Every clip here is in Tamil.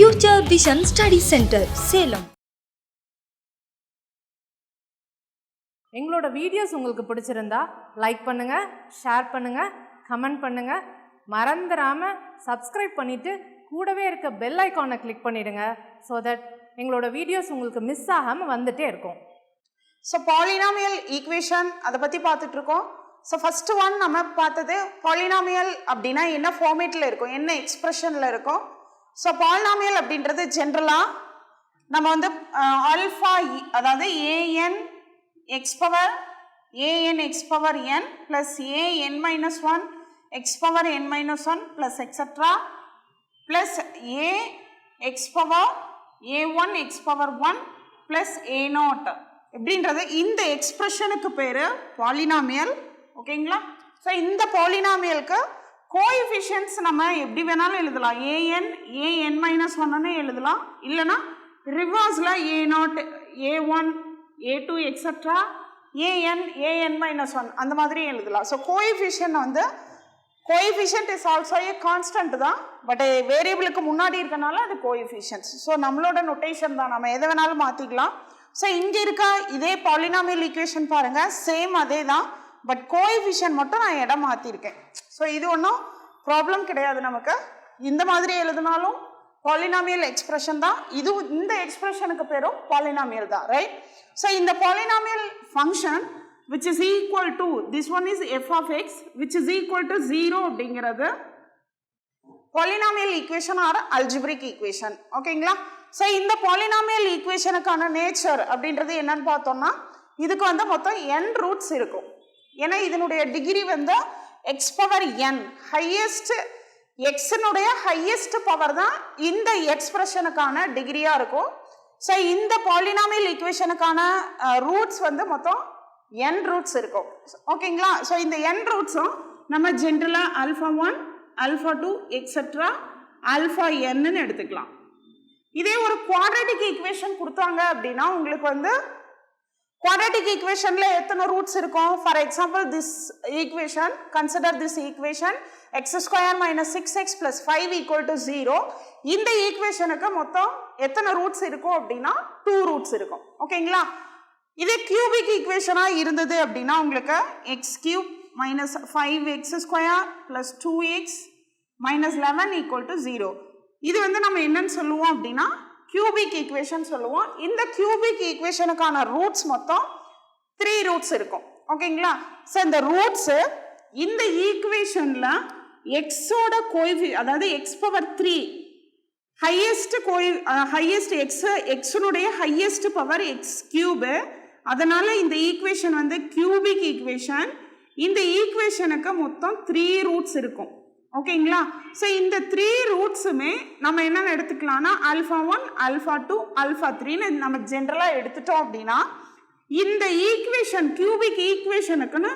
Future Vision Study Center, Salem. எங்களோட வீடியோஸ் உங்களுக்கு பிடிச்சிருந்தா லைக் பண்ணுங்க, ஷேர் பண்ணுங்க, கமெண்ட் பண்ணுங்க. மறந்துடாம சப்ஸ்கிரைப் பண்ணிட்டு கூடவே இருக்க பெல் ஐகானை கிளிக் பண்ணிடுங்க. so that எங்களோட வீடியோஸ் உங்களுக்கு மிஸ் ஆகாம வந்துட்டே இருக்கும். ஸோ பாலினாமியல் ஈக்குவேஷன் அதை பற்றி பார்த்துட்டு இருக்கோம். ஸோ ஃபர்ஸ்ட் ஒன் நம்ம பார்த்தது பாலினாமியல் அப்படின்னா என்ன ஃபார்மேட்டில் இருக்கும், என்ன எக்ஸ்பிரஷனில் இருக்கும். ஸோ பாலினாமியல் அப்படின்றது ஜென்ரலாக நம்ம வந்து ஆல்ஃபா அதாவது a n x power a n x power n plus a n minus one x power n minus one plus extra plus a x power a one x power one plus a naught எப்படின்றது இந்த எக்ஸ்பிரஷனுக்கு பேர் பாலினாமியல். ஓகேங்களா? ஸோ இந்த பாலினாமியலுக்கு கோஎஃபிஷியன்ட்ஸ் நம்ம எப்படி வேணாலும் எழுதலாம். ஏஎன் மைனஸ் ஒன்னு எழுதலாம், இல்லைனா ரிவர்ஸில் a naught a one a two extra a n minus one அந்த மாதிரி எழுதலாம். ஸோ கோஎஃபிஷியன்ட் வந்து coefficient is also a constant தான், பட் வேரியபிளுக்கு முன்னாடி இருக்கனால அது கோஎஃபிஷியன்ட்ஸ். ஸோ நம்மளோட நொட்டேஷன் தான், நம்ம எதை வேணாலும் மாற்றிக்கலாம். ஸோ இங்கே இருக்க இதே பாலினாமியல் ஈக்குவேஷன் பாருங்கள், சேம் அதே தான், பட் கோஎஃபிஷியன்ட் மட்டும் நான் இடம் மாற்றிருக்கேன். ஸோ இது ஒன்றும் ப்ராப்ளம் கிடையாது நமக்கு. இந்த மாதிரி எழுதினாலும் பாலினாமியல் எக்ஸ்பிரஷன் தான் இது. இந்த எக்ஸ்பிரஷனுக்கு பேரும் பாலினாமியல் தான், ரைட்? ஸோ இந்த polynomial function which is equal to this one is f of x which is equal to 0 அப்படிங்கிறது polynomial equation or algebraic equation. ஓகேங்களா? ஸோ இந்த பாலினாமியல் ஈக்குவேஷனுக்கான நேச்சர் அப்படின்றது என்னன்னு பார்த்தோம்னா, இதுக்கு வந்து மொத்தம் n ரூட்ஸ் இருக்கும். ஏன்னா இதனுடைய டிகிரி வந்து எக்ஸ் பவர் என், ஹையஸ்ட் எக்ஸினுடைய ஹையஸ்ட் பவர் தான் இந்த எக்ஸ்பிரஷனுக்கான டிகிரியா இருக்கும். ஸோ இந்த பாலினாமியல் ஈக்குவேஷனுக்கான ரூட்ஸ் வந்து மொத்தம் n ரூட்ஸ் இருக்கும். ஓகேங்களா? ஸோ இந்த n ரூட்ஸும் நம்ம ஜென்ரலாக ஆல்ஃபா 1 ஆல்ஃபா 2 எக்ஸெட்ரா ஆல்ஃபா என்னன்னு எடுத்துக்கலாம். இதே ஒரு குவாட்ரேட்டிக் ஈக்குவேஷன் கொடுத்தாங்க அப்படின்னா உங்களுக்கு வந்து குவாட்ரேட்டிக் ஈக்குவேஷன்ல எத்தனை ரூட்ஸ் இருக்கும்? For example this equation, consider this equation X square minus 6x + 5 = 0. இந்த ஈக்குவேஷனுக்கு மொத்தம் எத்தனை ரூட்ஸ் இருக்கும் அப்படின்னா 2 ரூட்ஸ் இருக்கும். ஓகேங்களா? இதே கியூபிக் ஈக்குவேஷனா இருந்தது அப்படின்னா உங்களுக்கு x³ minus 5x² + 2x minus 11 = 0. இது வந்து நம்ம என்னன்னு சொல்லுவோம் அப்படின்னா கியூபிக் ஈக்குவேஷன் சொல்லுவோம். இந்த கியூபிக் ஈக்குவேஷனுக்கான ரூட்ஸ் மொத்தம் 3 ரூட்ஸ் இருக்கும். ஓகேங்களா? ஸோ இந்த ரூட்ஸ் இந்த ஈக்குவேஷன்ல எக்ஸோட அதாவது எக்ஸ் பவர் 3 ஹையஸ்ட் எக்ஸனுடைய ஹையஸ்ட் பவர் x³. அதனால இந்த ஈக்குவேஷன் வந்து கியூபிக் ஈக்குவேஷன். இந்த ஈக்குவேஷனுக்கு மொத்தம் 3 ரூட்ஸ் இருக்கும். ஓகேங்களா? ஸோ இந்த 3 ரூட்ஸுமே நம்ம என்னென்ன எடுத்துக்கலாம்னா ஆல்ஃபா 1 ஆல்ஃபா 2 ஆல்ஃபா 3ன்னு நம்ம ஜென்ரலாக எடுத்துட்டோம் அப்படின்னா இந்த ஈக்குவேஷன் கியூபிக் ஈக்குவேஷனுக்குன்னு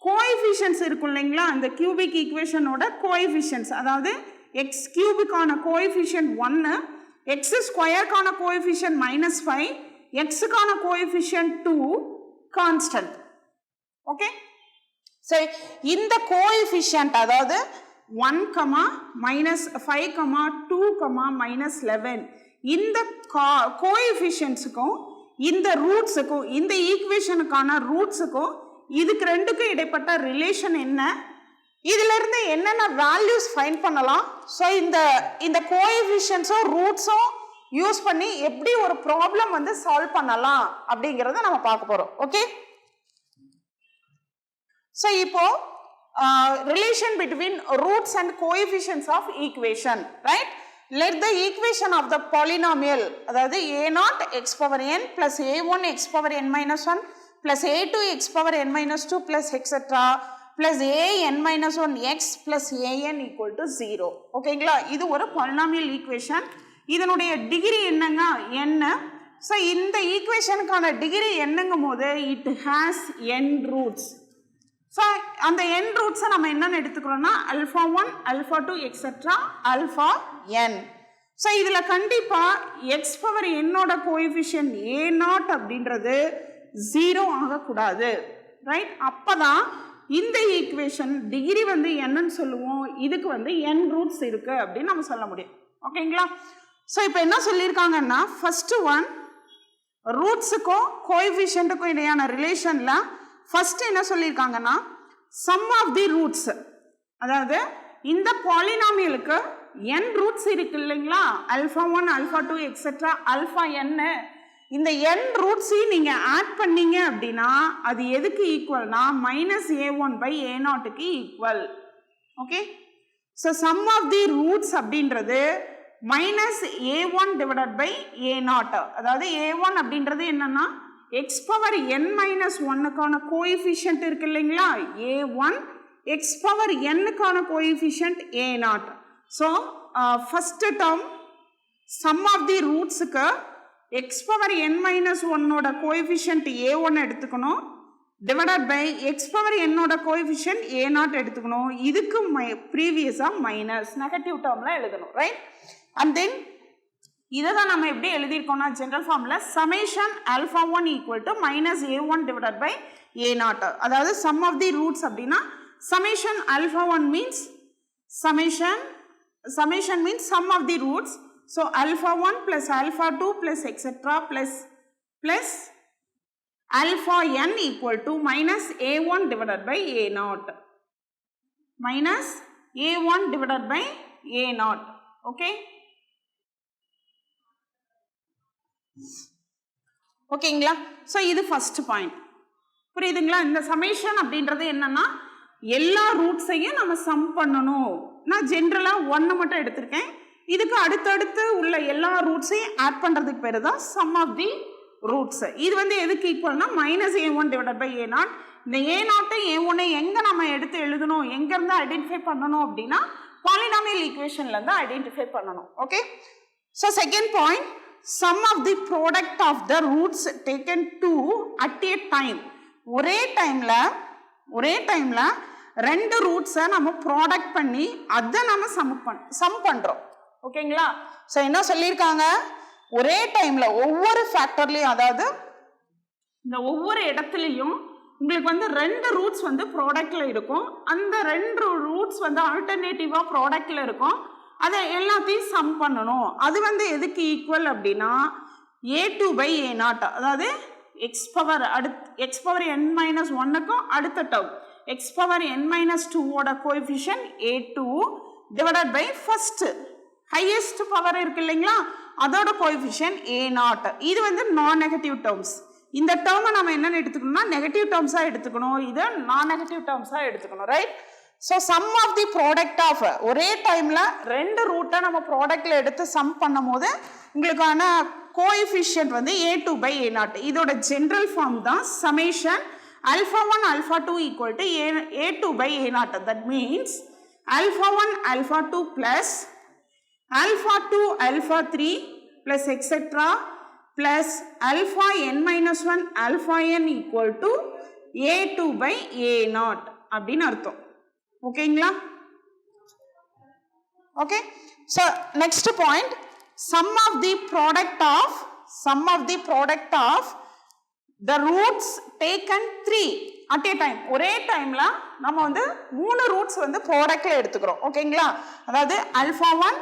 கோஎஃபிஷியன்ட்ஸ் இருக்கும் இல்லைங்களா? அந்த கியூபிக் ஈக்குவேஷனோட கோஎஃபிஷியன்ட்ஸ், அதாவது எக்ஸ் கியூபிக்கான கோஎஃபிஷியன்ட் 1, எக்ஸ் ஸ்கொயருக்கான கோஎஃபிஷியன்ட் -5, எக்ஸுக்கான கோஎஃபிஷியன்ட் 2 கான்ஸ்டன்ட். ஓகே? ஸோ இந்த கோஎஃபிஷியன்ட் அதாவது 1, -5, 2, -11 இந்த கோஎஃபிஷியன்ட்ஸுக்கும் இந்த ரூட்ஸுக்கும் இந்த ஈக்குவேஷனுக்கான ரூட்ஸுக்கும் இதுக்கு ரெண்டுக்கும் இடைப்பட்ட ரிலேஷன் என்ன, இதுல இருந்து என்னென்ன வேல்யூஸ் ஃபைண்ட் பண்ணலாம். ஸோ இந்த கோஎஃபிஷியன்ட்ஸும் ரூட்ஸும் யூஸ் பண்ணி எப்படி ஒரு ப்ராப்ளம் வந்து சால்வ் பண்ணலாம் அப்படிங்கிறத நம்ம பார்க்க போறோம். ஓகே? ஸோ இப்போ relation between roots and coefficients of equation, right? Let the equation of the polynomial அதாவது a0 x power n plus a1 x power n minus 1 plus a2 x power n minus 2 plus etc plus an minus 1 x plus an = 0. ஓகேங்களா? இது ஒரு polynomial equation. இதனுடைய டிகிரி என்னங்க? n. ஸோ இந்த ஈக்குவேஷனுக்கான டிகிரி என்னங்கும் போது it has n roots. So அந்த n ரூட்ஸை நம்ம என்னென்னு எடுத்துக்கிறோம்னா alpha 1 alpha 2 etcetera alpha n. ஸோ இதில் கண்டிப்பாக எக்ஸ் பவர் என்னோட கோஎஃபிஷியன்ட் a0 அப்படின்றது 0 ஆகக்கூடாது, ரைட்? அப்போ தான் இந்த ஈக்குவேஷன் டிகிரி வந்து என்னன்னு சொல்லுவோம், இதுக்கு வந்து n ரூட்ஸ் இருக்குது அப்படின்னு நம்ம சொல்ல முடியும். ஓகேங்களா? ஸோ இப்போ என்ன சொல்லியிருக்காங்கன்னா ஃபஸ்ட்டு ஒன் ரூட்ஸுக்கும் கோஎஃபிஷியன்ட்டுக்கும் இடையான ரிலேஷனில் ஃபஸ்ட்டு என்ன சொல்லியிருக்காங்கன்னா சம் ஆஃப் தி ரூட்ஸ், அதாவது இந்த பாலினாமியலுக்கு n ரூட்ஸ் இருக்கு இல்லைங்களா, alpha 1 alpha 2 etcetera alpha n, இந்த n ரூட்ஸையும் நீங்கள் ஆட் பண்ணீங்க அப்படின்னா அது எதுக்கு ஈக்குவல்னா -a1/a0க்கு equal. Okay, so sum of the roots அப்படின்றது -a1/a0, அதாவது a1 அப்படின்றது என்னன்னா x பவர் n மைனஸ் 1க்கான கோஎஃபிஷியன்ட் இருக்கு இல்லைங்களா, a1 x பவர் n-க்கான coefficient a0. So first term sum of the ரூட்ஸுக்கு x பவர் n மைனஸ் 1ஓட கோஎஃபிஷியன்ட் a1 எடுத்துக்கணும், டிவைடட் பை x பவர் n-ஓட கோஎஃபிஷியன்ட் a0 எடுத்துக்கணும். இதுக்கு ப்ரீவியஸாக மைனஸ் நெகட்டிவ் டேர்மில் எழுதணும், ரைட்? அண்ட் தென் இதை தான் நம்ம எப்படி எழுதியிருக்கோம்னா ஜென்ரல் ஃபார்மில் summation alpha 1 equal to -a1 divided by a0. அதாவது சம் ஆஃப் தி ரூட்ஸ் அப்படின்னா summation alpha 1 means summation means sum of the roots. So alpha 1 plus alpha 2 plus etc plus alpha n equal to -a1 divided by a0, minus a1 divided by a0. Okay, ஓகேங்களா? ஸோ இது ஃபர்ஸ்ட் பாயிண்ட், புரியுதுங்களா? இந்த சமேஷன் அப்படின்றது என்னன்னா எல்லா ரூட்ஸையும் நம்ம சம் பண்ணணும். நான் ஜென்ரலாக 1 மட்டும் எடுத்திருக்கேன். இதுக்கு அடுத்தடுத்து உள்ள எல்லா ரூட்ஸையும் ஆட் பண்ணுறதுக்கு பேர் தான் சம் ஆஃப் தி ரூட்ஸ். இது வந்து எதுக்கு ஈக்குவல்னா -a1 டிவைடட் பை a0. இந்த a0 a1 எங்கே நம்ம எடுத்து எழுதணும், எங்கேருந்து ஐடென்டிஃபை பண்ணணும் அப்படின்னா பாலினாமியல் ஈக்குவேஷன்லேருந்து ஐடென்டிஃபை பண்ணணும். Okay, so second point sum of the product of the roots taken two at a time. ஒரே டைமில் ரெண்டு ரூட்ஸை நம்ம ப்ராடக்ட் பண்ணி அதை நம்ம சம் பண்ணுறோம். ஓகேங்களா? ஸோ என்ன சொல்லியிருக்காங்க, ஒரே டைமில் ஒவ்வொரு ஃபேக்டர்லையும், அதாவது இந்த ஒவ்வொரு இடத்துலையும் உங்களுக்கு வந்து ரெண்டு ரூட்ஸ் வந்து ப்ராடக்டில் இருக்கும். அந்த ரெண்டு ரூட்ஸ் வந்து ஆல்டர்னேட்டிவாக ப்ராடக்டில் இருக்கும். அதை எல்லாத்தையும் சம் பண்ணணும். அது வந்து எதுக்கு ஈக்குவல் அப்படின்னா a2/a0, அதாவது எக்ஸ் பவர் n-1க்கும் அடுத்த டேர்ம் x பவர் n-2ஓட coefficient a2 divided by first highest power இருக்கு இல்லைங்களா, அதோட கோஎஃபிஷியன்ட் a0. இது வந்து நான் நெகட்டிவ் டேர்ம்ஸ். இந்த டேர்மை நம்ம என்னன்னு எடுத்துக்கணும்னா நெகட்டிவ் டேர்ம்ஸாக எடுத்துக்கணும், இதை நான் நெகட்டிவ் டேர்ம்ஸாக எடுத்துக்கணும், right? So sum of the product of ஒரே டைமில் ரெண்டு ரூட்டை நம்ம ப்ராடக்டில் எடுத்து சம் பண்ணும் போது உங்களுக்கான கோஎஃபிஷியன்ட் வந்து a2/a0. இதோட ஜென்ரல் ஃபார்ம் தான் summation alpha 1 alpha 2 equal to a2/a0. That means alpha 1 alpha 2 plus alpha 2 alpha 3 plus etc plus alpha n-1 alpha n equal to a2/a0 அப்படின்னு அர்த்தம். ஓகேங்களா? Okay, so next point sum of the product of the roots taken 3 at a time. ஒரே டைம்ல நம்ம வந்து 3 ரூட்ஸ் வந்து ப்ராடக்ட்ல எடுத்துக்கிறோம். ஓகேங்களா? அதாவது alpha 1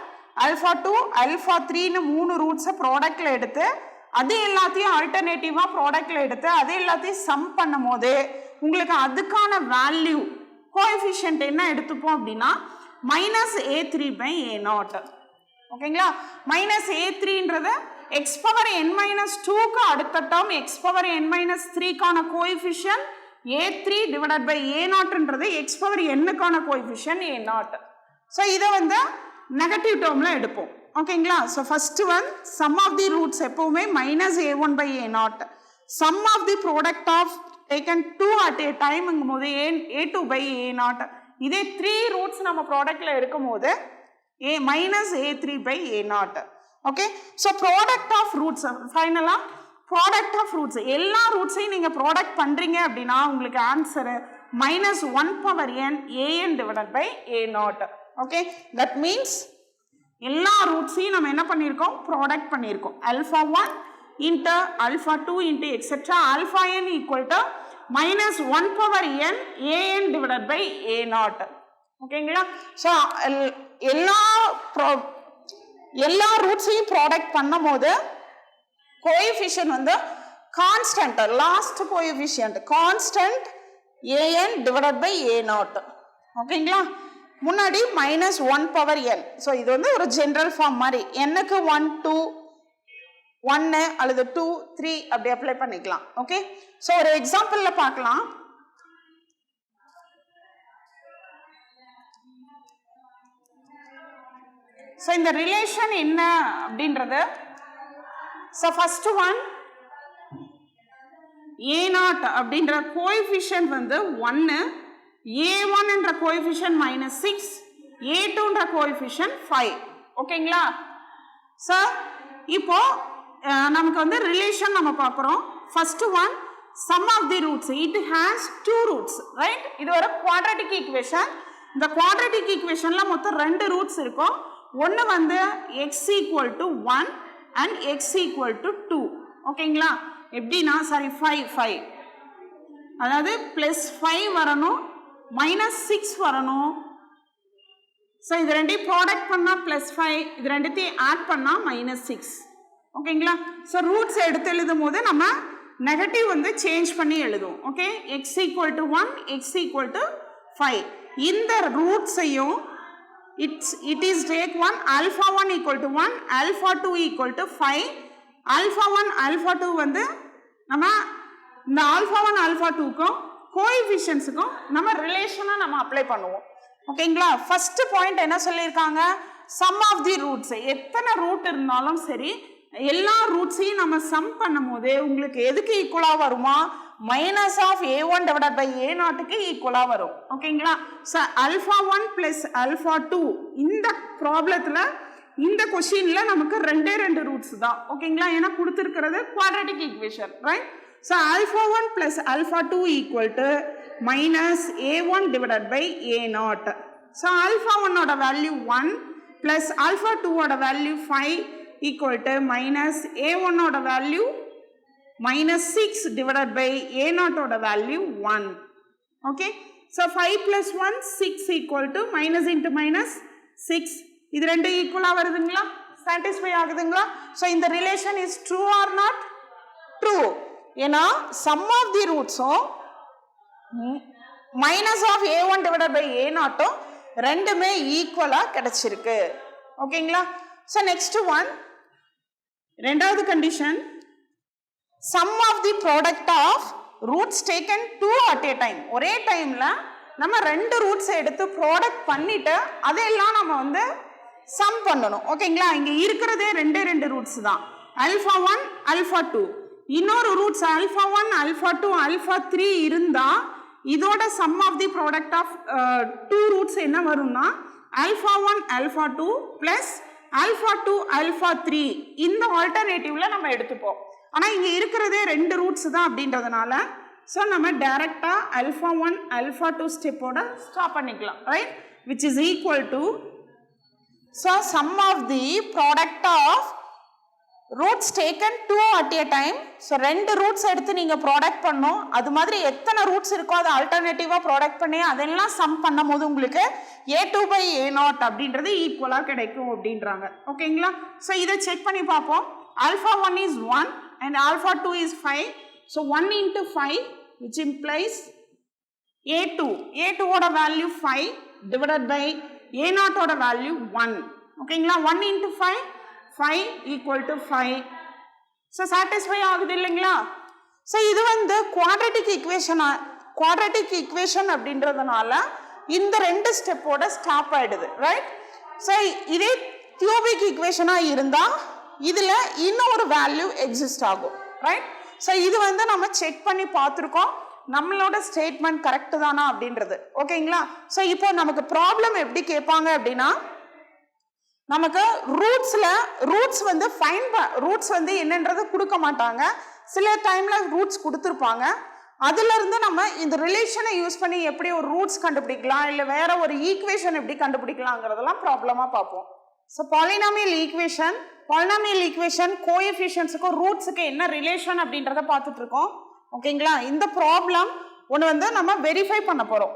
alpha 2 alpha 3ன்னு 3 ரூட்ஸை ப்ராடக்ட்ல எடுத்து அது எல்லாத்தையும் ஆல்டர்னேட்டிவா ப்ராடக்ட்ல எடுத்து அது எல்லாத்தையும் சம் பண்ணும் போது உங்களுக்கு அதுக்கான வேல்யூ கோஎஃபிஷியன்ட் என்ன எடுத்துப்போம் அப்படின்னா -a3/a0. ஓகேங்களா? -a3ன்றது x பவர் n-2க்கு அடுத்த டேர்ம் x பவர் n-3க்கான கோஎஃபிஷியன்ட் a3 டிவைடட் பை a0ன்றது x பவர் n-க்கான கோஎஃபிஷியன்ட் a0. ஸோ இதை வந்து நெகட்டிவ் டேர்ம்ல எடுப்போம். ஓகேங்களா? So first one sum of the roots எப்பவுமே -a1/a0. Sum of the product of taken 2 at a டைம்ங்கும் போது a2/a0. இதே 3 ரூட்ஸ் நம்ம ப்ராடக்ட்ல இருக்கும் போது -a3/a0. Okay, so product of roots ஃபைனலாக ப்ராடக்ட் ஆஃப் ரூட்ஸ் எல்லா ரூட்ஸையும் நீங்கள் ப்ராடக்ட் பண்ணுறீங்க அப்படின்னா உங்களுக்கு answer -1/n an divided by a0. Okay, that means எல்லா ரூட்ஸையும் நம்ம என்ன பண்ணியிருக்கோம், ப்ராடக்ட் பண்ணியிருக்கோம். alpha 1 into alpha 2 into etc alpha n equal to -1/n an divided by a0. ஓகேங்களா? ஸோ எல்லா ரூட்ஸையும் ப்ராடக்ட் பண்ணும் போது கோஎஃபிஷியன்ட் வந்து constant, last coefficient constant an divided by a0. ஓகேங்களா? முன்னாடி -1 பவர் n. ஸோ இது வந்து ஒரு ஜென்ரல் ஃபார்ம் மாதிரி. n-க்கு 1 2 1 அல்லது 2 3 அப்படி அப்ளை பண்ணிக்கலாம். ஓகே, ஸோ ஒரு எக்ஸாம்பிள்ல பார்க்கலாம். ஸோ இந்த ரிலேஷன் என்ன அப்படின்றது, ஸோ ஃபர்ஸ்ட் ஒன் a0 அப்படின்ற கோஎஃபிஷியன்ட் வந்து 1, a1 என்ற கோஎஃபிஷியன்ட் -6, a2 என்ற கோஎஃபிஷியன்ட் 5. ஓகேங்களா? ஸோ இப்போ நமக்கு வந்து ரிலேஷன் நம்ம பார்க்குறோம். First one sum of the roots, it has 2 roots, right? இது ஒரு குவாட்ரட்டிக் ஈக்குவேஷன். இந்த குவாட்ரட்டிக் ஈக்குவேஷன்ல மொத்தம் 2 ரூட்ஸ் இருக்கும். ஒன்று வந்து x = 1 அண்ட் x = 2. ஓகேங்களா? எப்படின்னா சாரி 5 அதாவது +5 வரணும், -6 வரணும். ஸோ இது ரெண்டையும் ப்ராடக்ட் பண்ணால் +5, இது ரெண்டுத்தையும் ஆட் பண்ணால் -6. ஓகேங்களா? ஸோ ரூட்ஸ் எடுத்து எழுதும் போது நம்ம நெகட்டிவ் வந்து சேஞ்ச் பண்ணி எழுதுவோம். Okay, x = 1, x = 5. இந்த ரூட்ஸையும் it is take one alpha1 = 1, alpha2 = 5. alpha1 alpha2 வந்து நம்ம இந்த alpha1 alpha2க்கும் கோஎஃபிஷியன்ட்ஸுக்கும் நம்ம ரிலேஷனை நம்ம அப்ளை பண்ணுவோம். ஓகேங்களா? ஃபர்ஸ்ட் பாயிண்ட் என்ன சொல்லியிருக்காங்க, சம் ஆஃப் தி ரூட்ஸ். எத்தனை ரூட் இருந்தாலும் சரி, எல்லா ரூட்ஸையும் நம்ம சம் பண்ணும் போது உங்களுக்கு எதுக்கு ஈக்குவலாக வருமா, -a1 டிவைடட் பை a0க்கு ஈக்குவலாக வரும். ஓகேங்களா? ஸோ α1 + α2 இந்த ப்ராப்ளத்தில், இந்த கொஸ்டின்ல நமக்கு 2 ரூட்ஸ் தான். ஓகேங்களா? ஏன்னா கொடுத்துருக்கிறது quadratic equation, right? So α1 + α2 = -a1 divided by a0. So α1 ஓட வேல்யூ 1 ப்ளஸ் α2 ஓட வேல்யூ 5 = -a1 ஓட வேல்யூ -6 டிவைடட் பை a0 ஓட வேல்யூ 1. Okay, so 5 + 1 6 = -(-) 6. இது ரெண்டு ஈக்குவலாக வருதுங்களா, சாட்டிஸ்ஃபை ஆகுதுங்களா? ஸோ இந்த relation is true or not? True. ஏன்னா சம் ஆஃப் தி ரூட்ஸும் -(a1 டிவைடட் பை a0) ரெண்டுமே ஈக்குவலாக கிடைச்சிருக்கு. ஓகேங்களா? ஸோ நெக்ஸ்ட் ஒன், ரெண்டாவது condition, sum of the product of roots taken 2 at a time. ஒரே டைம்ல நம்ம 2 ரூட்ஸ் எடுத்து ப்ராடக்ட் பண்ணிட்டு அதையெல்லாம் நம்ம வந்து சம் பண்ணணும். ஓகேங்களா? இங்க இருக்கிறதே 2 ரூட்ஸ் தான், α1 α2. இன்னொரு ரூட்ஸ் α1 α2 α3 இருந்தா இதோட sum of the product of 2 roots என்ன வரும்னா α1 α2 + α2 α3. இந்த ஆல்டர்னேட்டிவ்ல நம்ம எடுத்துப்போம். ஆனா இங்க இருக்கிறதே 2 ரூட்ஸ் தான் அப்படின்றதுனால ஸோ நம்ம டைரக்டா α1 α2 ஸ்டெப்போட ஸ்டாப் பண்ணிக்கலாம், right? Which is equal to, so sum of the product of roots taken 2 at a time. ஸோ 2 ரூட்ஸ் எடுத்து நீங்கள் ப்ராடக்ட் பண்ணோம், அது மாதிரி எத்தனை ரூட்ஸ் இருக்கோ அதை ஆல்டர்னேட்டிவாக ப்ராடக்ட் பண்ணி அதெல்லாம் சம் பண்ணும் போது உங்களுக்கு a2 by a0 அப்படின்றது ஈக்குவலாக கிடைக்கும் அப்படின்றாங்க. ஓகேங்களா? ஸோ இதை செக் பண்ணி பார்ப்போம். α1 is 1 and α2 is 5. So 1 into 5 which implies a2. a2 ஓட வேல்யூ 5 divided by a0 ஓட வேல்யூ 1. ஓகேங்களா? 1 into 5 5 = 5. ஸோ சாட்டிஸ்ஃபை ஆகுது இல்லைங்களா? ஸோ இது வந்து குவாட்ரட்டிக் ஈக்குவேஷன் அப்படின்றதுனால இந்த 2 ஸ்டெப்போட ஸ்டாப் ஆயிடுது, ரைட்? ஸோ இதே கியூபிக் ஈக்குவேஷனாக இருந்தால் இதில் இன்னொரு வேல்யூ எக்ஸிஸ்ட் ஆகும், ரைட்? ஸோ இது வந்து நம்ம செக் பண்ணி பார்த்துருக்கோம், நம்மளோட ஸ்டேட்மெண்ட் கரெக்டு தானா அப்படின்றது. ஓகேங்களா? ஸோ இப்போ நமக்கு ப்ராப்ளம் எப்படி கேட்பாங்க அப்படின்னா, நமக்கு ரூட்ஸ் வந்து ரூட்ஸ் வந்து என்னன்றது கொடுக்க மாட்டாங்க, சில டைம்ல ரூட்ஸ் கொடுத்துருப்பாங்க. அதுல இருந்து நம்ம இந்த ரிலேஷனை யூஸ் பண்ணி எப்படி ஒரு ரூட்ஸ் கண்டுபிடிக்கலாம், இல்லை வேற ஒரு ஈக்குவேஷன் எப்படி கண்டுபிடிக்கலாங்கிறதெல்லாம் ப்ராப்ளமா பார்ப்போம். ஸோ பாலினாமியல் ஈக்குவேஷன் கோஎஃபிஷியன்ட்ஸுக்கும் ரூட்ஸுக்கு என்ன ரிலேஷன் அப்படின்றத பார்த்துட்டு இருக்கோம். ஓகேங்களா? இந்த ப்ராப்ளம் ஒன்று வந்து நம்ம வெரிஃபை பண்ண போறோம்.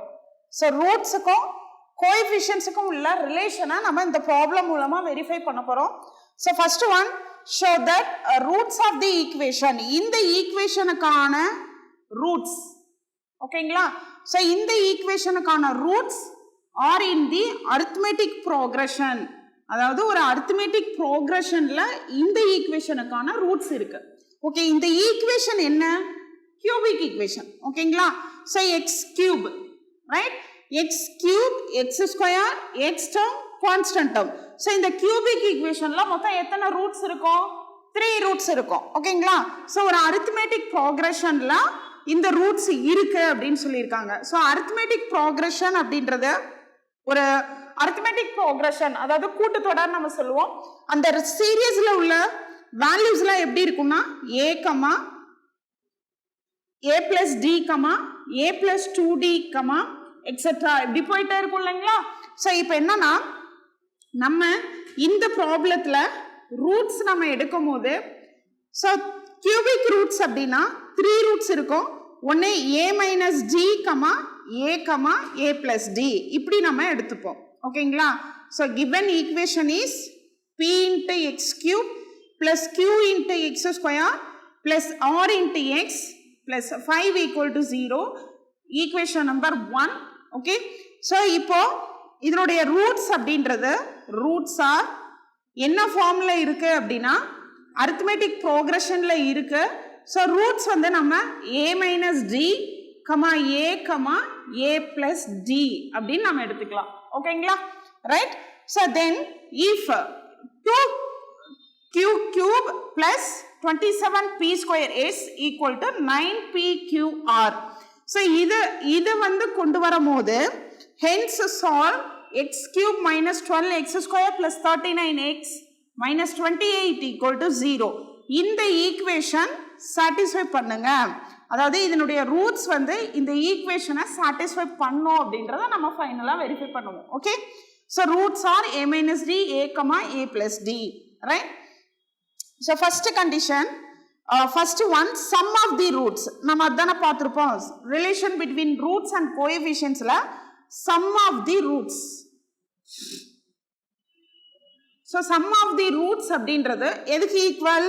ஸோ ரூட்ஸுக்கும் கோஎஃபிஷியன்ட்ஸுக்கும் உள்ள ரிலேஷனை நம்ம இந்த ப்ராப்ளம் மூலமாக வெரிஃபை பண்ண போகிறோம். So first one, show that roots of the equation, இந்த ஈக்குவேஷனுக்கான ரூட்ஸ், ஓகேங்களா? ஸோ இந்த ஈக்குவேஷனுக்கான roots are in the arithmetic progression, அதாவது ஒரு அரித்மெட்டிக் ப்ரோக்ரஷன்ல இந்த ஈக்குவேஷனுக்கான ரூட்ஸ் இருக்கு. ஓகே, இந்த ஈக்குவேஷன் என்ன? கியூபிக் ஈக்குவேஷன், ஓகேங்களா? So x cube, right? X cube, x square, x term, constant term. So இந்த கியூபிக் ஈக்குவேஷன்ல மொத்தம் எத்தனை ரூட்ஸ் இருக்கும்? 3 ரூட்ஸ் இருக்கும், ஓகேங்களா? ஸோ ஒரு அரித்மெட்டிக் ப்ரோக்ரஷன்ல இந்த ரூட்ஸ் இருக்கு அப்படின்னு சொல்லியிருக்காங்க. ஸோ அரித்மெட்டிக் ப்ரோக்ரஷன் அப்படின்றது ஒரு அரித்மெட்டிக் ப்ரோக்ரஷன், அதாவது கூட்டுத்தொடர் நம்ம சொல்லுவோம். அந்த சீரியஸ்ல உள்ள வேல்யூஸ்லாம் எப்படி இருக்கும்னா a comma a plus d comma a plus 2d comma etcetera இப்படி போயிட்டே இருக்கும் இல்லைங்களா? ஸோ இப்போ என்னன்னா நம்ம இந்த ப்ராப்ளத்தில் ரூட்ஸ் நம்ம எடுக்கும் போது, ஸோ கியூபிக் ரூட்ஸ் அப்படின்னா 3 ரூட்ஸ் இருக்கும். ஒன்று a minus d comma a comma a plus d இப்படி நம்ம எடுத்துப்போம், ஓகேங்களா? So given equation is p into x cube plus q into x square plus r into x plus 5 equal to 0. Equation number 1. Okay, so இப்போ இதனுடைய ரூட்ஸ் அப்படின்றது ரூட்ஸ் ஆர் என்ன ஃபார்ம்ல இருக்கு அப்படின்னா அரித்மெட்டிக் ப்ரோக்ரஷன்ல இருக்கு. ஸோ ரூட்ஸ் வந்து நம்ம a minus d comma a comma a plus d அப்படின்னு நம்ம எடுத்துக்கலாம், ஓகேங்களா? Right? So then if 2q cube plus 27p square is equal to 9pqr. So இது வந்து கொண்டு வரும்போது hence solve x cube minus 12x square plus 39x minus 28 equal to 0. இந்த ஈக்குவேஷன் சாட்டிஸ்ஃபை பண்ணுங்க, அதாவது இதனுடைய ரூட்ஸ் வந்து இந்த ஈக்குவேஷனை சாட்டிஸ்ஃபை பண்ணும் அப்படின்றத நம்ம ஃபைனலாக வெரிஃபை பண்ணுவோம். Okay, so roots are a minus d, a comma a plus d, right? So first condition, first one, sum of the roots. நம்ம அதானே பார்த்துருப்போம், ரிலேஷன் பிட்வீன் ரூட்ஸ் அண்ட் கோஎஃபிஷியன்ட்ஸ்ல sum of the roots. So sum of the roots அப்படின்றது எதுக்கு ஈக்குவல்?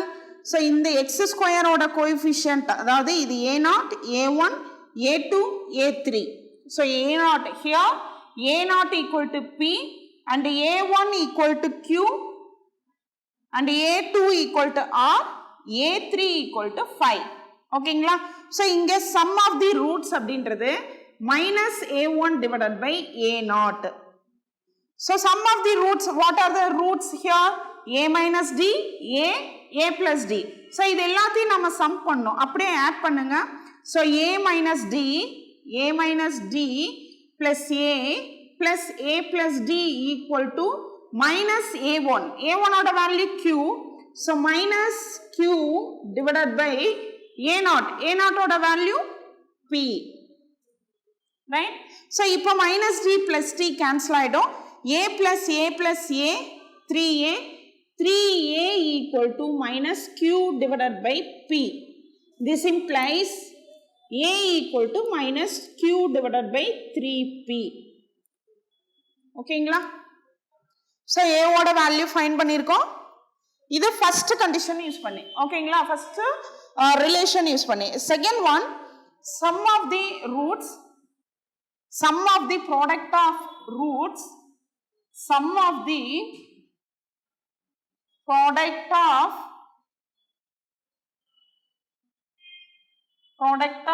ஸோ இந்த எக்ஸ் ஸ்கொயரோட கோஎஃபிஷியன்ட், அதாவது இது a0, a1, a2, a3. So a0 here, a0 equal to p and a1 equal to q and a2 equal to r, a3 equal to 5. ஓகேங்களா? ஸோ இங்கே சம் ஆஃப் தி ரூட்ஸ் அப்படின்றது minus a1 divided by a0. So sum of the roots, what are the roots here? a minus d, a plus d. So இது எல்லாத்தையும் நம்ம sum பண்ணோம், அப்படியே add பண்ணுங்க. So a minus d plus a plus d equal to minus a1. a1 ஓட value q. So minus q divided by a0. a0 ஓட value p. Right? So இப்போ minus d plus d cancel ஆயிடும். a plus a 3a equal to minus q divided by p. This implies a equal to minus q divided by 3p. ஓகேங்களா? ஸோ a ஓட வேல்யூ ஃபைண்ட் பண்ணியிருக்கோம். இது ஃபர்ஸ்ட் கண்டிஷன் யூஸ் பண்ணி, ஓகேங்களா? ஃபர்ஸ்ட் ரிலேஷன் யூஸ் பண்ணி. Second one, sum of the roots, sum of the product of roots, sum of the product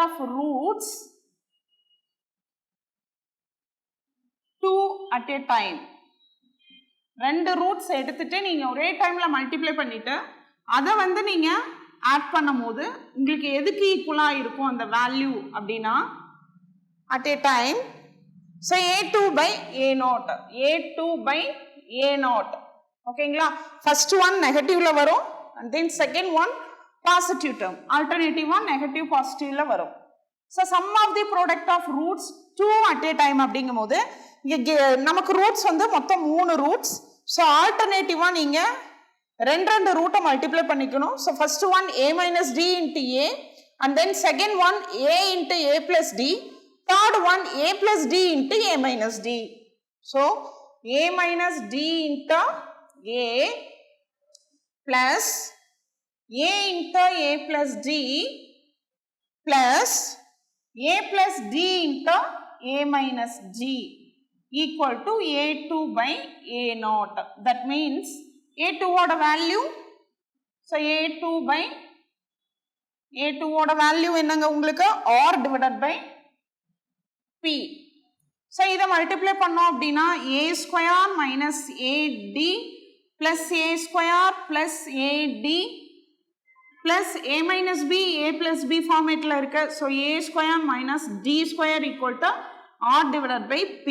of roots 2 at a time. ரெண்டு ரூட்ஸ் எடுத்துட்டு நீங்க ஒரே டைம்ல மல்டிப்ளை பண்ணிட்டு அதை வந்து நீங்க ஆட் பண்ணும்போது உங்களுக்கு எதுக்கு ஈக்குவலா இருக்கும் அந்த வேல்யூ அப்படின்னா at a time. So a2 by a0. ஓகேங்களா? ஃபர்ஸ்ட் ஒன் நெகட்டிவ்ல வரும் and then second one positive term, alternative one negative பாசிட்டிவ்ல வரும். So sum of the product of roots 2 at a time அப்படிங்கும் போது நமக்கு ரூட்ஸ் வந்து மொத்தம் 3 ரூட்ஸ். ஸோ ஆல்டர்னேட்டிவா நீங்க ரெண்டு ரூட்டை மல்டிப்ளை பண்ணிக்கணும். So first one a minus d into a and then second one a into a plus d, third one a plus d into a minus d. So a minus d into a plus a into a plus d plus a plus d into a minus g equal to a2 by a naught. That means a2 oda value, so a2 by a2 oda value என்னங்க உங்களுக்கு r divided by p. So இதை multiply பண்ணோம் அப்படின்னா a square minus ad plus a square plus ad plus a minus b, a plus b formatல இருக்கு. So a square minus d square equal to r divided by p.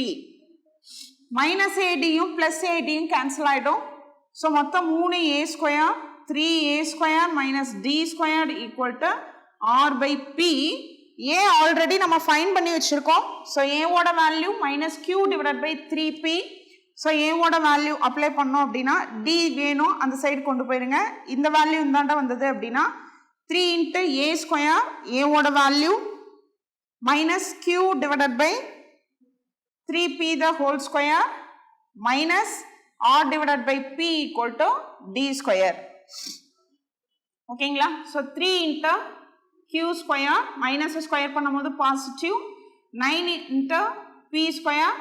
Minus ad யும் plus ad யும் cancel ஆயிடும். So மொத்தம் 3a square 3a square minus d square equal to r by p. a already நம்ம find பண்ணி வச்சிருக்கோம். So a ஓட value minus q divided by 3p. So a ஓட value apply பண்ணோம் அப்படின்னா d வேணும் அந்த சைடு கொண்டு போயிருங்க. இந்த வேல்யூ இந்தாண்ட வந்தது அப்படின்னா 3 into a square a ஓட value minus q divided by 3p the whole square minus r divided by p equal to d square. ஓகேங்களா? So 3 into q square minus square பண்ணும்போது positive 9 into p square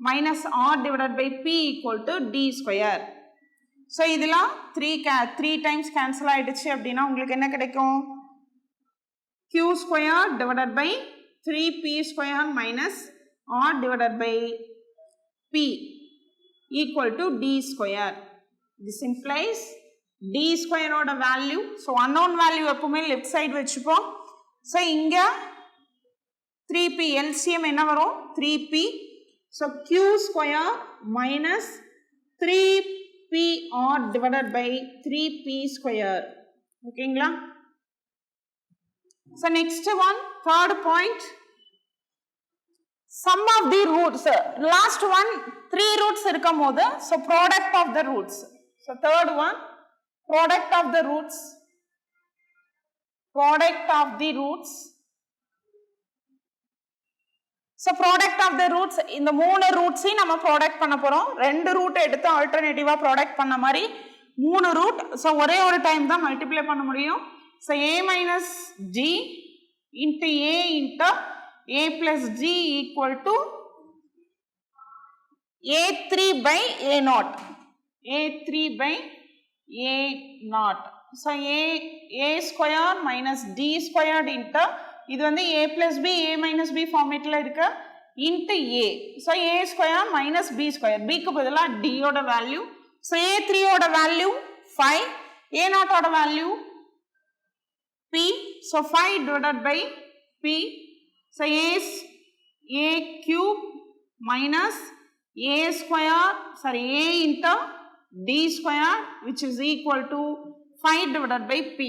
minus r divided by p equal to d square. So இதெல்லாம் 3 times cancel ஆயிடுச்சு அப்படின்னா உங்களுக்கு என்ன கிடைக்கும்? q square divided by 3p square minus r divided by p equal to d square. This implies d square oda value, so unknown value எப்பவுமே left side வச்சுப்போம். So இங்க 3p LCM என்ன வரும்? 3p. So q square minus 3pr divided by 3p square. ஓகேங்களா? So next one, third point. Sum of the roots. Last one 3 roots இருக்கும்போது so product of the roots. So third one, product of the roots. Product of the roots. So product of the roots, இந்த 3 roots நம்ம product பண்ண போறோம். 2 root எடுத்து alternative product பண்ண மாதிரி 3 root. So ஒரே ஒரு டைம் தான் multiply பண்ண முடியும். So a minus g into a into a plus g equal to a3 by a naught. a3 by a naught. So a square minus d squared into இது வந்து a plus b a minus b formatல இருக்கு into a. So a square minus b square. b க்கு பதிலா d ஓட value. So a3 ஓட value 5, a naught ஓட value p. So 5 divided by p. So a cube minus a square, sorry, a into d square which is equal to 5 divided by p.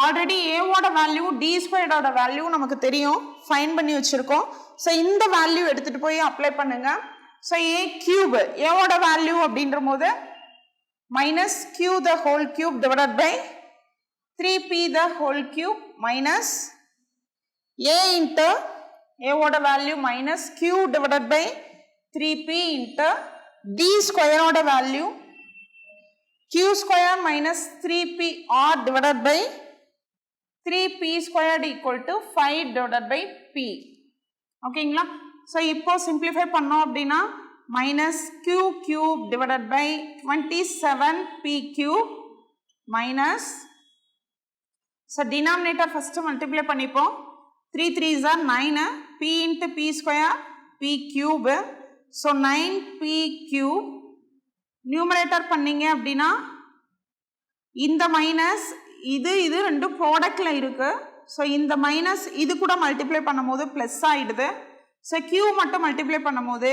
Already a ஓட value d squared ஓட value நமக்கு தெரியும், find பண்ணி வச்சிருக்கோம். So இந்த value எடுத்துட்டு போய் apply பண்ணுங்க. So a cube, a ஓட value அப்படின்றபோது minus q the whole cube divided by 3p the whole cube minus a into a ஓட value minus q divided by 3p into d square ஓட value q square minus 3p r divided by 3p squared equal to 5 divided by p. ஓகேங்களா? So இப்போ simplify பண்ணோம் அப்படின்னா minus q cube divided by 27p cube minus, so denominator first multiply பண்ணிப்போம். 3 3s are 9, p into p square p cube. So 9p cube. Numerator பண்ணீங்க அப்படின்னா இந்த மைனஸ் இது ரெண்டு ப்ராடக்ட்ல இருக்கு. ஸோ இந்த மைனஸ் இது கூட மல்டிப்ளை பண்ணும்போது ப்ளஸ் ஆயிடுது. ஸோ கியூ மட்டும் மல்டிப்ளை பண்ணும்போது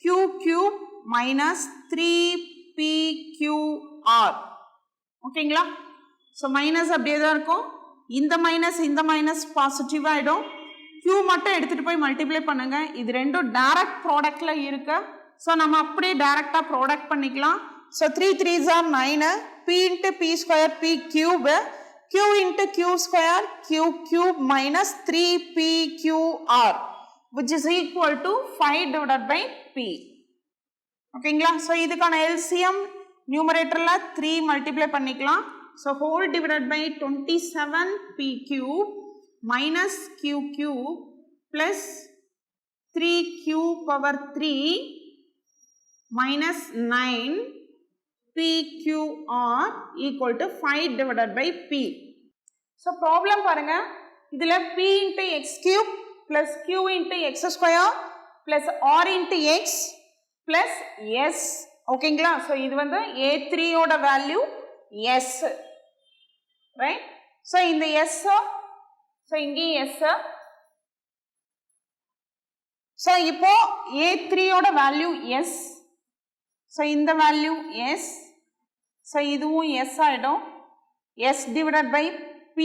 கியூ கியூப் மைனஸ் 3pqr. ஓகேங்களா? ஸோ மைனஸ் அப்படியே தான் இருக்கும். இந்த மைனஸ் பாசிட்டிவ் ஆகிடும். கியூ மட்டும் எடுத்துகிட்டு போய் மல்டிப்ளை பண்ணுங்க. இது ரெண்டும் டைரக்ட் ப்ராடக்ட்ல இருக்கு. ஸோ நம்ம அப்படியே டைரக்டாக ப்ராடக்ட் பண்ணிக்கலாம். So 3 3s are 9, p into p square p cube, q into q square q cube minus 3pqr which is equal to 5 divided by p. ஓகேங்களா? ஸோ இதுக்கான எல்சிஎம் நியூமரேட்டரில் 3 மல்டிப்ளை பண்ணிக்கலாம். So whole divided by 27p cube minus q cube plus 3q power 3 minus 9pqr equal to 5 divided by p. So problem பாருங்க, இதில் p into x cube plus q into x square plus r into x plus s. ஓகேங்களா? ஸோ இது வந்து a3 ஓட வேல்யூ s, ரைட்? ஸோ இந்த s, ஸோ இங்கேயும் s. ஸோ இப்போ a3 ஓட வேல்யூ s, ஸோ இந்த வேல்யூ s, ஸோ இதுவும் s ஆகிடும். s டிவைடட் பை p,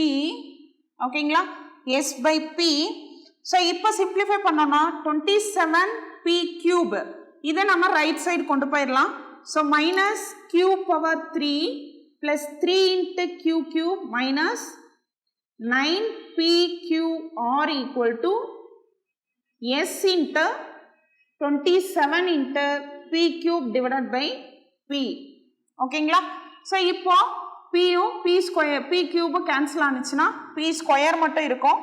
ஓகேங்களா? s by p. ஸோ இப்போ சிம்பிளிஃபை பண்ணோம்னா 27p cube, இதை நம்ம ரைட் சைடு கொண்டு போயிடலாம். So minus q power 3 plus 3 into q cube minus 9pqr equal to s into 27 into p cube divided by p. ஓகேங்களா? ஸோ இப்போ pயும் p square p cube cancel ஆனிச்சுன்னா p ஸ்கொயர் மட்டும் இருக்கும்.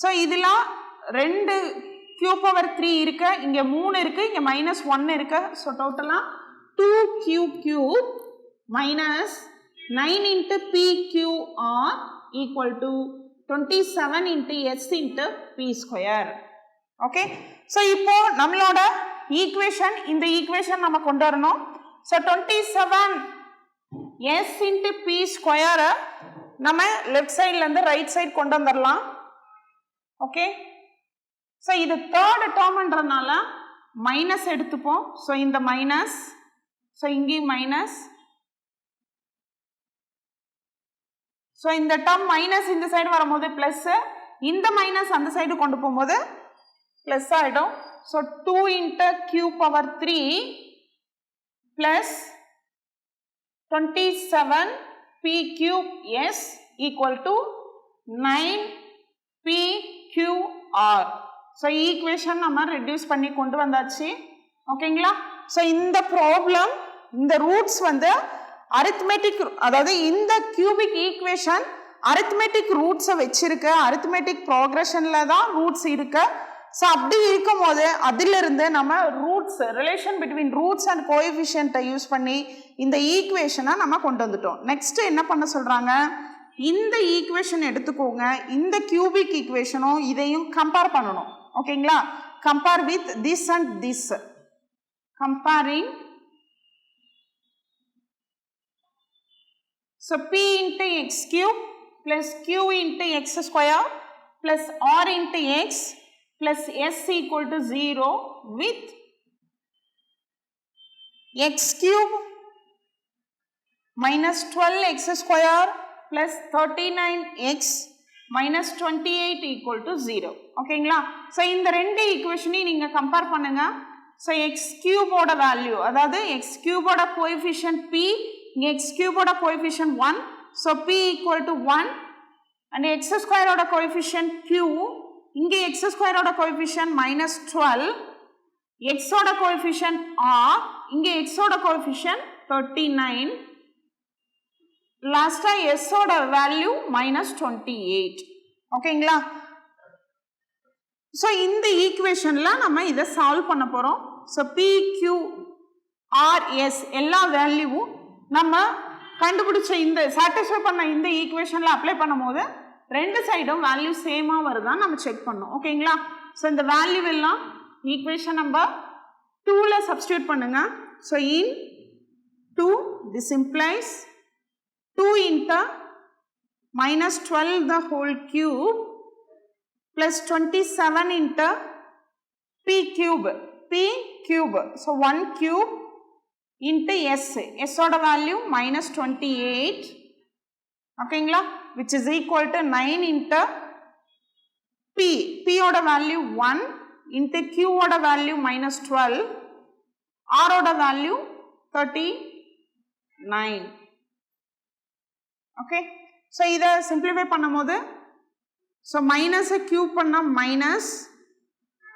ஸோ இதில் 2 q பவர் 3 இருக்கு, இங்கே 3 இருக்கு, இங்கே மைனஸ் 1 இருக்கு. ஸோ டோட்டலாக 2q cube minus 9 into pqr equal to 27 into s into p square. Okay? So இப்போ நம்மளோட ஈக்குவேஷன், இந்த ஈக்குவேஷன் நம்ம கொண்டு வரணும். ஸோ 27 s இன்ட்டு p ஸ்கொயரை நம்ம லெஃப்ட் சைட்லேருந்து ரைட் சைட் கொண்டு வந்துடலாம். ஓகே? ஸோ இது தேர்ட் டேர்ம்ன்றதுனால மைனஸ் எடுத்துப்போம். ஸோ இந்த மைனஸ், ஸோ இங்கேயும் மைனஸ். ஸோ இந்த டேர்ம் மைனஸ் இந்த சைடு வரும்போது ப்ளஸ், இந்த மைனஸ் அந்த சைடு கொண்டு போகும்போது ப்ளஸ் ஆகிடும். So 2 into q power 3 plus 27p cube s equal to 9pqr. So equation நம்ம ரெடியூஸ் பண்ணி கொண்டு வந்தாச்சு. ஓகேங்களா? ஸோ இந்த ப்ராப்ளம், இந்த ரூட்ஸ் வந்து அரித்மெட்டிக், அதாவது இந்த கியூபிக் ஈக்குவேஷன் அரித்மெட்டிக் ரூட்ஸை வச்சிருக்கு, அரித்மெட்டிக் ப்ரோக்ரஷனில் தான் ரூட்ஸ் இருக்கு. ஸோ அப்படி இருக்கும் போது அதிலிருந்து நம்ம roots, relation between roots and கோஎஃபிஷியன்ட்டை யூஸ் பண்ணி இந்த ஈக்குவேஷனை நம்ம கொண்டு வந்துட்டோம். நெக்ஸ்ட் என்ன பண்ண சொல்கிறாங்க, இந்த ஈக்குவேஷன் எடுத்துக்கோங்க, இந்த கியூபிக் ஈக்குவேஷனும் இதையும் கம்பேர் பண்ணணும். ஓகேங்களா? Compare with this and this. Comparing, so p into x cube plus q into x square plus r into x plus s equal to 0 with x cube minus 12x square plus 39x minus 28 equal to 0. ஓகேங்களா? ஸோ இந்த ரெண்டு ஈக்குவேஷனையும் நீங்கள் கம்பேர் பண்ணுங்க. ஸோ எக்ஸ் கியூபோட வேல்யூ, அதாவது எக்ஸ் கியூபோட கோஎஃபிஷியன்ட் p, இங்கே x கியூபோட coefficient 1, so p equal to 1, and x ஸ்கொயரோட கோஎஃபிஷியன்ட் q, இங்கே எக்ஸ் ஸ்கொயரோட கோஎஃபிஷியன்ட் மைனஸ் 12, எக்ஸோட கோஎஃபிஷியன்ட் r, இங்கே எக்ஸோட கோஎஃபிஷியன்ட் 39, லாஸ்ட்டாக எஸ்ஸோட வேல்யூ மைனஸ் 28. ஓகேங்களா? ஸோ இந்த ஈக்குவேஷனில் நம்ம இதை சால்வ் பண்ண போகிறோம். ஸோ PQRS எல்லா வேல்யூவும் நம்ம கண்டுபிடிச்ச இந்த சாட்டிஸ்ஃபை பண்ண இந்த ஈக்குவேஷனில் அப்ளை பண்ணும் போது ரெண்டு சைடும் வேல்யூ சேமாக வருதான்னு நம்ம செக் பண்ணோம். ஓகேங்களா? ஸோ இந்த வேல்யூ எல்லாம் ஈக்குவேஷன் நம்பர் 2ல சப்ஸ்டியூட் பண்ணுங்க. So in 2, this implies 2 into minus 12 the whole cube plus 27 into p cube, so 1 cube into s oda value minus 28, okayங்களா, which is equal to 9 into p oda value 1 into q oda value minus 12, r oda value 39. okay, so இதை simplify பண்ணும்போது, so minus cube பண்ணா minus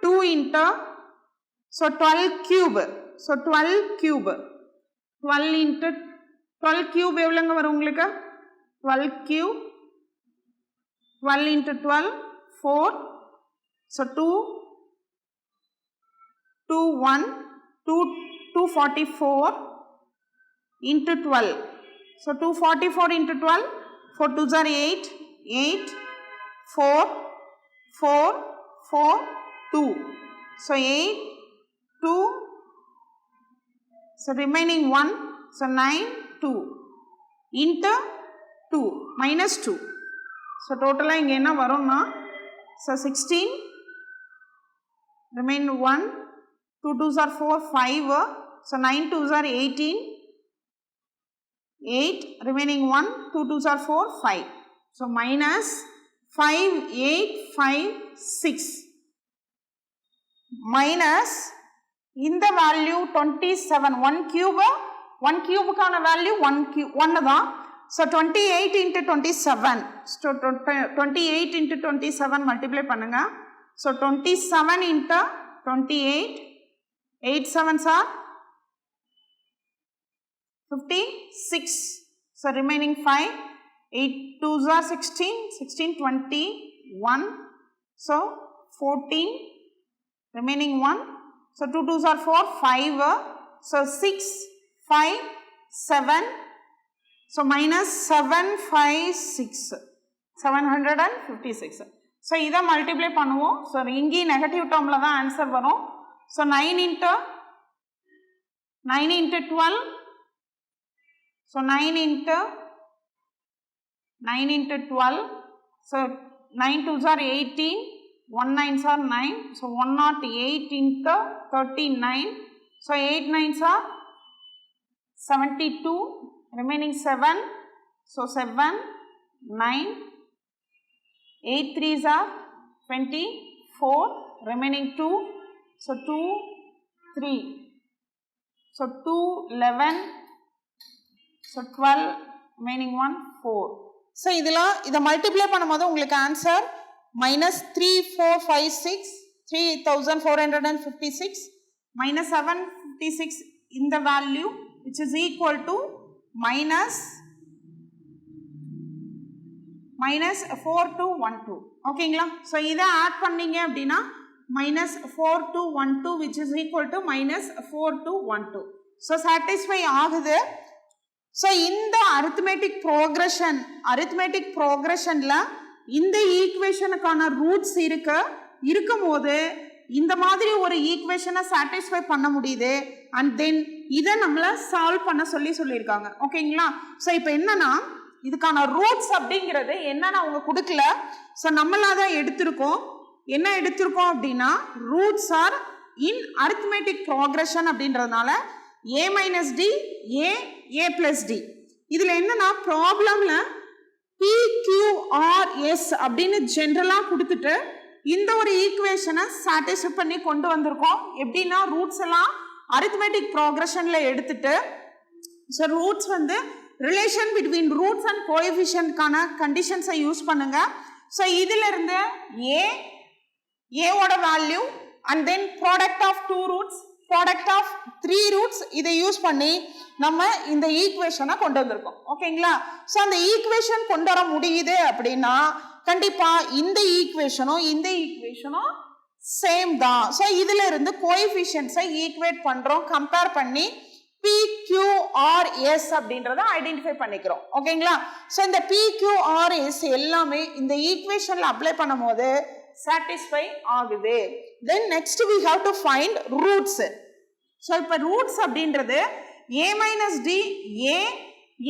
2 into, so 12 cube, so 12 cube 12 into 12 cube எவ்வளோங்க வரும் உங்களுக்கு 12 cube 12 into 12 4 so 244 into 12 so 244 into 12 4 2s are 8 8 4 4 4 2 so 8 2 so remaining 1 so 9 2 into 2 minus 2 so total இங்க என்ன வரும்னா so 16 remain 1 2 2s are 4 5 so 9 2s are 18 8 remaining 1 2 2s are 4 5 so minus 5 8 5 6 minus in the value 27 1 cube கான value 1 தான் so 28 into 27 so 28 into 27 multiply பண்ணுங்க so 27 into 28 8 7s are 56 so remaining 5 8 2s are 16 16 21 so 14 remaining 1 so 2 2s are 4 5 so 6 5 7 so minus 756 756 so இதை multiply பண்ணுவோம் so இங்கே negative termல தான் answer வரும் so 9 into 12 so 9 into 12 so 9 2s are 18 1 9s are 9 so 108 into 39 so 8 9s are 72 remaining 7 so 7 9 8 3s are 24 remaining 2 so 2 3 so 2 11 so 12 remaining 1 4 so இதை multiply பண்ணும்போது உங்களுக்கு answer minus 3456 3456 minus 756 in the value which is equal to minus 4212 ஓகேங்களா so இதை add பண்ணீங்க அப்படின்னா minus 4212 which is equal to minus 4212 so satisfy ஆகுது so இந்த arithmetic progressionல இந்த ஈக்குவேஷனுக்கான ரூட்ஸ் இருக்கும்போது இந்த மாதிரி ஒரு ஈக்குவேஷனை சாட்டிஸ்ஃபை பண்ண முடியுது அண்ட் தென் இதை நம்மள சால்வ் பண்ண சொல்லியிருக்காங்க ஓகேங்களா ஸோ இப்போ என்னன்னா இதுக்கான ரூட்ஸ் அப்படிங்கிறது என்னன்னு அவங்க கொடுக்கல ஸோ நம்மளா தான் எடுத்திருக்கோம் என்ன எடுத்திருக்கோம் அப்படின்னா roots are in arithmetic progression அப்படின்றதுனால a minus d a plus d இதுல என்னன்னா ப்ராப்ளம்ல PQRS அப்படின்னு ஜெனரலா கொடுத்துட்டு இந்த ஒரு ஈக்குவேஷனை சாட்டிஸ்ஃபை பண்ணி கொண்டு வந்திருக்கோம் எப்படின்னா ரூட்ஸ் எல்லாம் அரித்மெட்டிக் ப்ராக்ரஷன்ல எடுத்துட்டு ஸோ ரூட்ஸ் வந்து ரிலேஷன் பிட்வீன் ரூட்ஸ் அண்ட் கோஎஃபிஷியன்ட்கான கண்டிஷன்ஸை யூஸ் பண்ணுங்க ஸோ இதுல இருந்து ஏவோட value and then product of 2 roots product of 3 roots இதை யூஸ் பண்ணி நம்ம இந்த ஈக்குவேஷனை கொண்டு வந்திருக்கோம் ஓகேங்களா ஸோ அந்த ஈக்குவேஷன் கொண்டு வர முடியுது அப்படின்னா கண்டிப்பா இந்த ஈக்குவேஷனும் சேம் தான் ஸோ இதுல இருந்து கோஎஃபிஷியன்ட்ஸை ஈக்குவேட் பண்றோம் கம்பேர் பண்ணி PQRS அப்படின்றத ஐடென்டிஃபை பண்ணிக்கிறோம் ஓகேங்களா ஸோ இந்த PQRS எல்லாமே இந்த ஈக்குவேஷன்ல அப்ளை பண்ணும்போது satisfy ஆகுது then next we have to find roots so இப்ப roots அப்படின்றது a minus d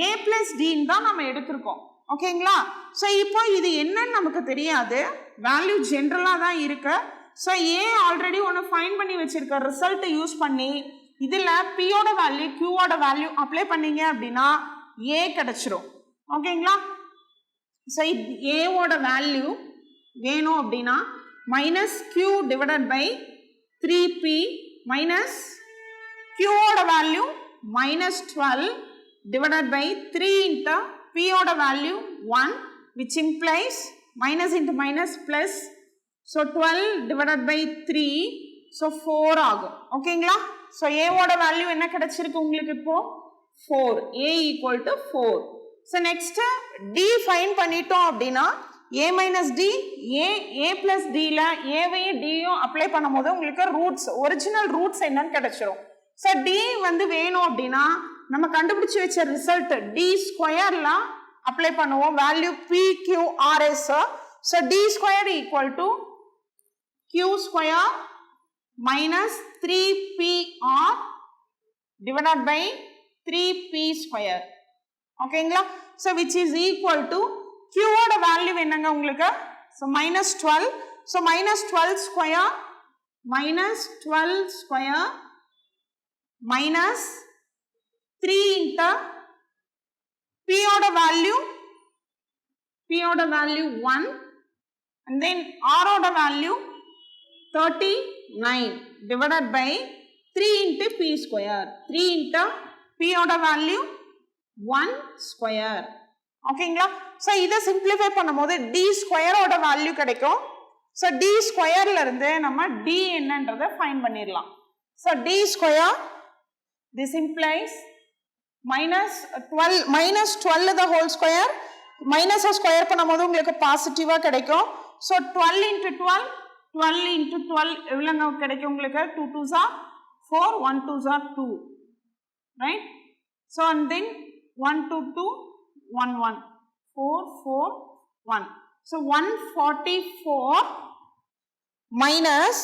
a plus d தான் நம்ம எடுத்திருக்கோம் ஓகேங்களா so இப்போ இது என்னன்னு நமக்கு தெரியாது வேல்யூ ஜெனரலா தான் இருக்கு so a ஆல்ரெடி ஒன்னு ஃபைண்ட் பண்ணி வச்சிருக்க ரிசல்ட் யூஸ் பண்ணி இதுல p ஓட வேல்யூ q ஓட வேல்யூ அப்ளை பண்ணீங்க அப்படின்னா a கிடைச்சிரும் ஓகேங்களா so a ஓட வேல்யூ வேணும் அப்படின்னா minus q divided by 3p minus q ஓட value minus 12 divided by 3 into p ஓட value 1 which implies minus into minus plus so 12 divided by 3 so 4 ஆகும் ஓகேங்களா ஸோ ஏவோட வேல்யூ என்ன கிடைச்சிருக்கு உங்களுக்கு இப்போ 4. A equal to 4. So next D find பண்ணிட்டோம் அப்படின்னா A minus D A plus டியில் ஏவையும் டியும் அப்ளை பண்ணும் போது உங்களுக்கு ரூட்ஸ் ஒரிஜினல் ரூட்ஸ் என்னன்னு கிடைச்சிரும். ஸோ D வந்து வேணும் அப்படின்னா நம்ம கண்டுபிடிச்சு வச்ச ரிசல்ட் D ஸ்கொயர்ல அப்ளை பண்ணுவோம் value PQRS. So D square equal to Q square minus 3PR divided by 3P square. ஓகேங்களா? so which is equal to Q ஓட வேல்யூ என்னங்க உங்களுக்கு? so minus 12. so minus 12 square minus 3 into P ஓட வேல்யூ 1 and then R ஓட value 39 divided by 3 into P square. 3 into P ஓட வேல்யூ 1 square. ஓகேங்களா? ஸோ இதை சிம்பிளிஃபை பண்ணும்போது D ஸ்கொயரோட வேல்யூ கிடைக்கும். ஸோ D ஸ்கொயர்ல இருந்து நம்ம D என்னன்றதை ஃபைண்ட் பண்ணிடலாம். So D square this implies minus 12 the whole square minus square பண்ணும்போது உங்களுக்கு பாசிட்டிவா கிடைக்கும். ஸோ 12 into 12 எவ்வளோ கிடைக்கும் உங்களுக்கு? 2 2s are 4 1 2s are 2, right? so and then 1 2 2 1 1 4 4 1. so 144 minus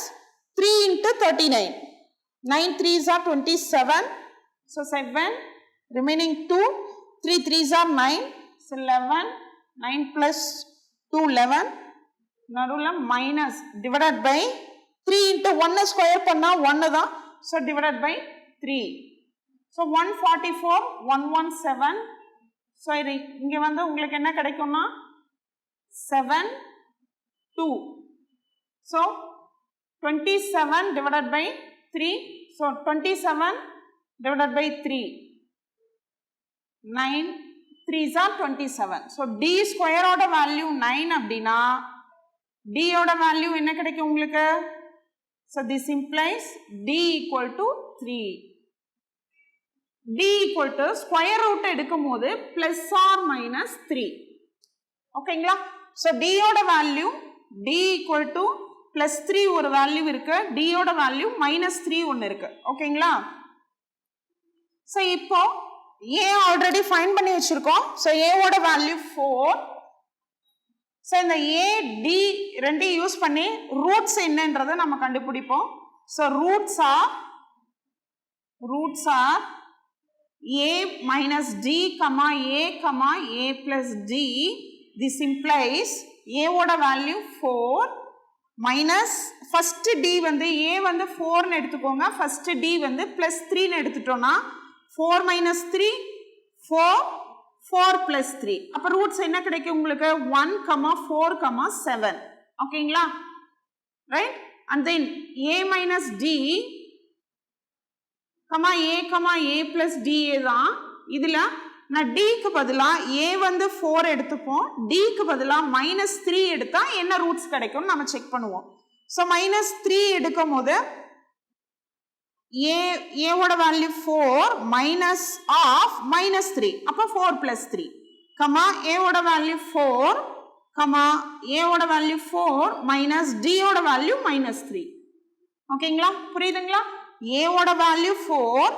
3 into 39 9 3s are 27. so 7 remaining 2 3 3s are 9. so 11 9 plus 2 11 நடுவுல minus divided by 3 into 1 square பண்ணா 1 தான். So divided by 3. So 144 117. So இது இங்கே வந்து உங்களுக்கு என்ன கிடைக்கும்னா 7 2. So 27 divided by 3. So 27 divided by 3 9 3s are 27. So D ஸ்கொயரோட வேல்யூ 9 அப்படின்னா D ஓட வேல்யூ என்ன கிடைக்கும் உங்களுக்கு? so this implies D equal to 3. D equal to square root எடுக்கும் போது plus or minus 3. ஓகேங்களா? so D ஓட value D equal to plus 3 ஒரு வேல்யூ இருக்கு. D ஓட வேல்யூ minus 3 ஒன்று இருக்கு. ஓகேங்களா? so இப்போ A ஆல்ரெடி ஃபைண்ட் பண்ணி வச்சிருக்கோம். so A ஓட வேல்யூ 4. ஸோ இந்த A D ரெண்டையும் யூஸ் பண்ணி ரூட்ஸ் என்னன்றதை நம்ம கண்டுபிடிப்போம். So roots are A minus D, A plus D. This implies A ஓட வேல்யூ 4 மைனஸ் ஃபர்ஸ்ட் D வந்து A வந்து 4ன்னு எடுத்துக்கோங்க. ஃபர்ஸ்ட் D வந்து plus 3ன்னு எடுத்துட்டோம்னா 4 minus 3 4 plus 3. அப்ப ரூட்ஸ் என்ன கிடைக்கும் உங்களுக்கு? 1 4 7. ஓகேங்களா? Right? and then A minus D A plus D தான். இதுல நான் D க்கு பதிலா A வந்து 4 எடுத்துப்போம். D க்கு பதிலா minus 3 எடுத்தா என்ன ரூட்ஸ் கிடைக்கும் நம்ம செக் பண்ணுவோம். so minus 3 எடுக்கும் போது A ஓட வேல்யூ 4 மைனஸ் ஆஃப் minus 3. அப்ப 4 plus 3. A ஓட வேல்யூ 4 A ஓட வேல்யூ 4 மைனஸ் D ஓட வேல்யூ minus 3. ஓகேங்களா? புரியுதுங்களா? A ஓட வேல்யூ 4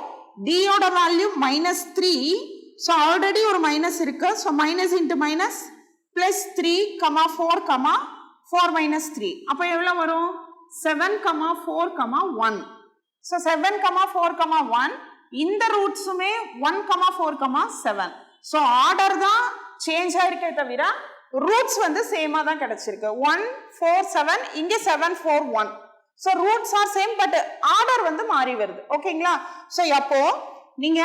D ஓட வேல்யூ minus 3. ஸோ ஆல்ரெடி ஒரு மைனஸ் இருக்கு. So minus into minus plus 3 4 minus 3. அப்போ எவ்வளோ வரும்? 7 4 1. ஸோ 7 4 1 இந்த ரூட்ஸுமே 1 4 7. ஸோ ஆர்டர் தான் சேஞ்ச் ஆயிருக்கே தவிர ரூட்ஸ் வந்து சேமா தான் கிடைச்சிருக்கு. 1 4 7 இங்க 7 4 1. So roots R same but order வந்து மாறி வருது. ஓகேங்களா? ஸோ அப்போ நீங்க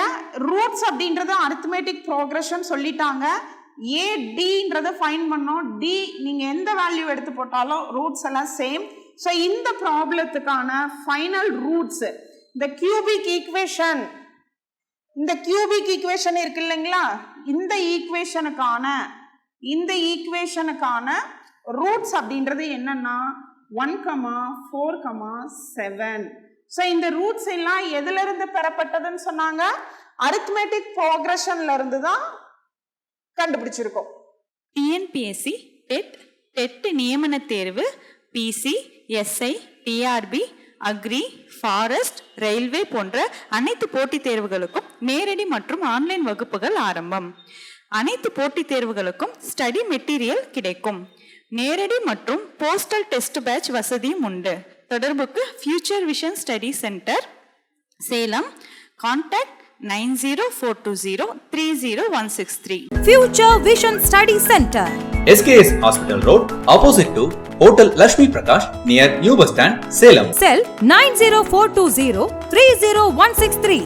ரூட்ஸ் அப்படின்றது அரித்மெட்டிக் ப்ரோக்ரஷன் சொல்லிட்டாங்க. ADன்றதை ஃபைண்ட் பண்ணோம். D நீங்க எந்த வேல்யூ எடுத்து போட்டாலும் ரூட்ஸ் எல்லாம் சேம். ஸோ இந்த ப்ராப்ளத்துக்கான ஃபைனல் ரூட்ஸ் இந்த கியூபிக் ஈக்குவேஷன் இருக்கு இல்லைங்களா? இந்த ஈக்குவேஷனுக்கான ரூட்ஸ் அப்படின்றது என்னன்னா 1 4 7. ஸோ இந்த ரூட்ஸ் எல்லாம் எதுல இருந்து பெறப்பட்டதுன்னு சொன்னாங்க, அரித்மெட்டிக் ப்ரோக்ரஷன்ல இருந்து தான் கண்டுபிடிச்சிருக்கோம். டிஎன்பிஎஸ்சி, டெட் நியமன தேர்வு, PC, SI, TRB, agri, forest, railway போன்ற அனைத்து போட்டித் தேர்வுகளுக்கும் நேரடி மற்றும் ஆன்லைன் வகுப்புகள் ஆரம்பம். அனைத்து போட்டித் தேர்வுகளுக்கும் ஸ்டடி மெட்டீரியல் கிடைக்கும். நேரடி மற்றும் போஸ்டல் டெஸ்ட் பேட்ச் வசதியும் உண்டு. தொடர்புக்கு future vision study centre, Salem. Contact 9042030163. Future Vision Study Center. SKS Hospital Road, opposite to Hotel Lakshmi Prakash, near New Bus Stand, Salem. Cell 90420 30163.